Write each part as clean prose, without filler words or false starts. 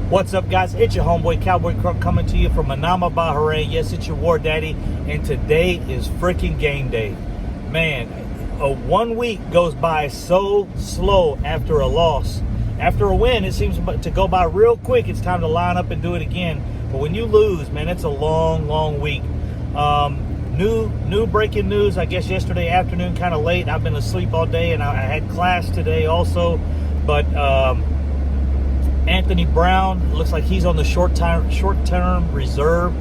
What's up, guys? It's your homeboy Cowboy Crunk coming to you from Manama, Bahrain. Yes, it's your war daddy, and today is freaking game day. Man, 1 week goes by so slow after a loss. After a win, it seems to go by real quick. It's time to line up and do it again. But when you lose, man, it's a long week. New breaking news, I guess yesterday afternoon, kind of late. I've been asleep all day, and I had class today also. But Anthony Brown looks like he's on the short-term reserve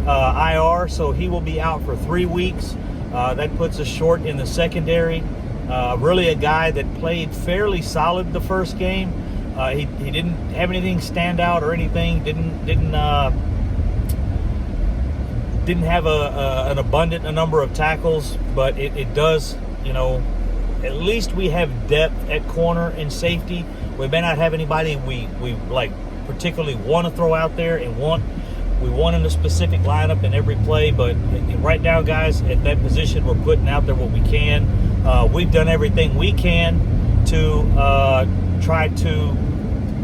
IR, so he will be out for 3 weeks. That puts us short in the secondary. Really a guy that played fairly solid the first game. He didn't have anything stand out or anything. Didn't have an abundant number of tackles, but it does, at least we have depth at corner and safety. We may not have anybody we like particularly want to throw out there and we want in a specific lineup in every play, but right now, guys, at that position, we're putting out there what we can. We've done everything we can to try to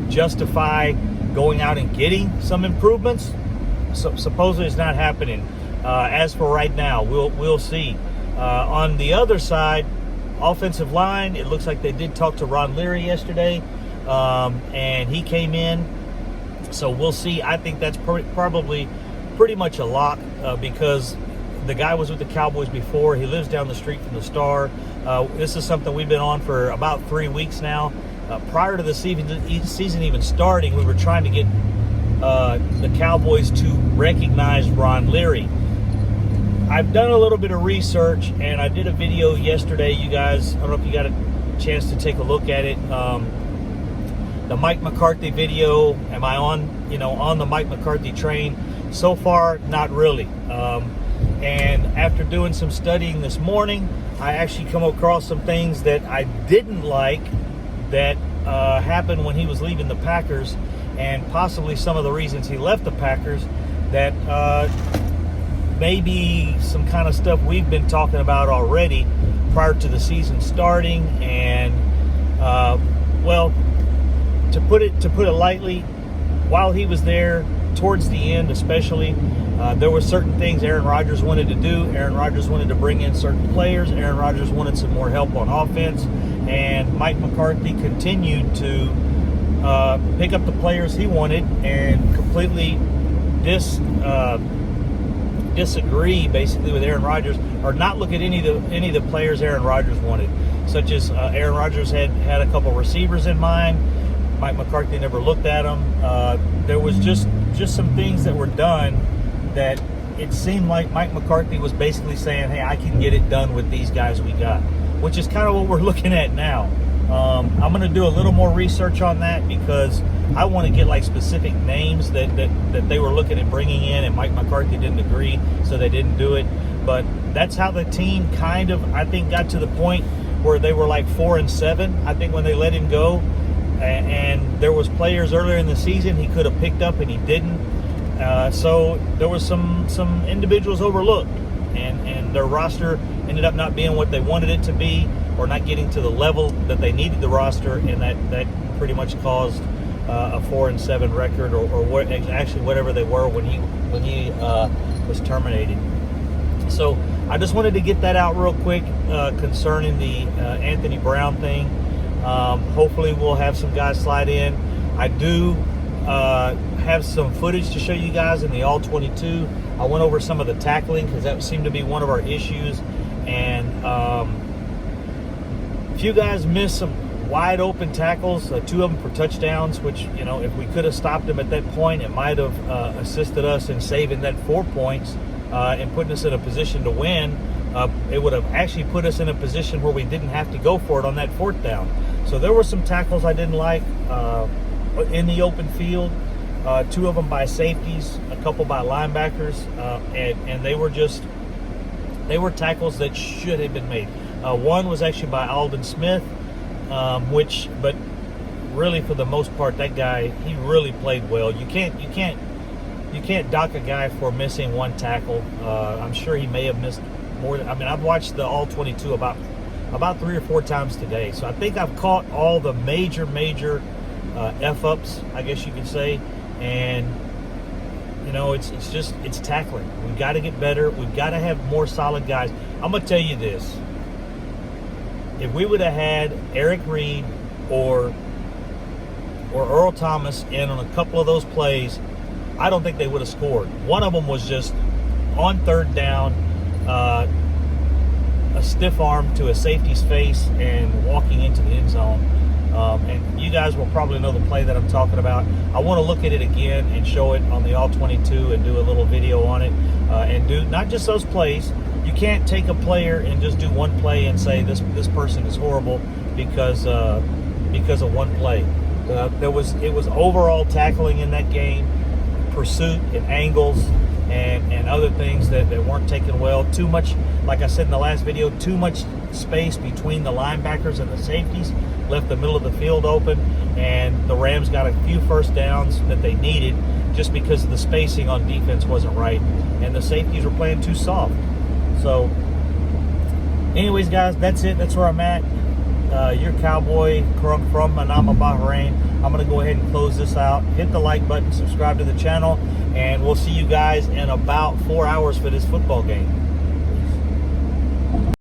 justify going out and getting some improvements. So supposedly it's not happening. As for right now, we'll see. On the other side, offensive line, it looks like they did talk to Ron Leary yesterday, and he came in. So we'll see. I think that's probably pretty much a lock because the guy was with the Cowboys before. He lives down the street from the Star. This is something we've been on for about 3 weeks now. Prior to the season even starting, we were trying to get the Cowboys to recognize Ron Leary. I've done a little bit of research, and I did a video yesterday, you guys. I don't know if you got a chance to take a look at it. The Mike McCarthy video, am I on the Mike McCarthy train? So far, not really. And after doing some studying this morning, I actually come across some things that I didn't like that happened when he was leaving the Packers, and possibly some of the reasons he left the Packers that maybe some kind of stuff we've been talking about already prior to the season starting. And well, to put it lightly, while he was there, towards the end especially, there were certain things Aaron Rodgers wanted to do. Aaron Rodgers wanted to bring in certain players. Aaron Rodgers wanted some more help on offense. And Mike McCarthy continued to pick up the players he wanted and completely disagree basically with Aaron Rodgers, or not look at any of the players Aaron Rodgers wanted, such as Aaron Rodgers had a couple receivers in mind. Mike McCarthy never looked at them. There was just some things that were done that it seemed like Mike McCarthy was basically saying, hey, I can get it done with these guys we got, which is kind of what we're looking at now. I'm going to do a little more research on that because I want to get like specific names that they were looking at bringing in, and Mike McCarthy didn't agree, so they didn't do it. But that's how the team kind of, I think, got to the point where they were like 4-7, I think, when they let him go. And there was players earlier in the season he could have picked up and he didn't. So there was some individuals overlooked, and their roster ended up not being what they wanted it to be, or not getting to the level that they needed the roster, and that pretty much caused a 4-7 record, or whatever they were when he was terminated. So I just wanted to get that out real quick concerning the Anthony Brown thing. Hopefully we'll have some guys slide in. I do have some footage to show you guys in the All-22. I went over some of the tackling because that seemed to be one of our issues, and a few guys missed some wide open tackles, 2 of them for touchdowns, which, if we could have stopped them at that point, it might have assisted us in saving that 4 points and putting us in a position to win. It would have actually put us in a position where we didn't have to go for it on that 4th down. So there were some tackles I didn't like in the open field. 2 of them by safeties, a couple by linebackers, and they were tackles that should have been made. One was actually by Aldon Smith, but really for the most part, that guy, he really played well. You can't dock a guy for missing 1 tackle. I'm sure he may have missed more. I've watched the All-22 about 3 or 4 times today, so I think I've caught all the major F-ups, I guess you could say, And it's tackling. We've got to get better. We've got to have more solid guys. I'm gonna tell you this: if we would have had Eric Reed or Earl Thomas in on a couple of those plays, I don't think they would have scored. One of them was just on third down, a stiff arm to a safety's face and walking into the end zone. And you guys will probably know the play that I'm talking about. I want to look at it again and show it on the All-22 and do a little video on it, and do not just those plays. You can't take a player and just do one play and say this person is horrible because of one play. It was overall tackling in that game, pursuit and angles and other things that weren't taken well. Too much, like I said in the last video, too much space between the linebackers and the safeties, left the middle of the field open, and the Rams got a few first downs that they needed just because the spacing on defense wasn't right, and the safeties were playing too soft. So anyways, guys, that's it. That's where I'm at. Your Cowboy from Manama, Bahrain. I'm going to go ahead and close this out. Hit the like button, subscribe to the channel, and we'll see you guys in about 4 hours for this football game.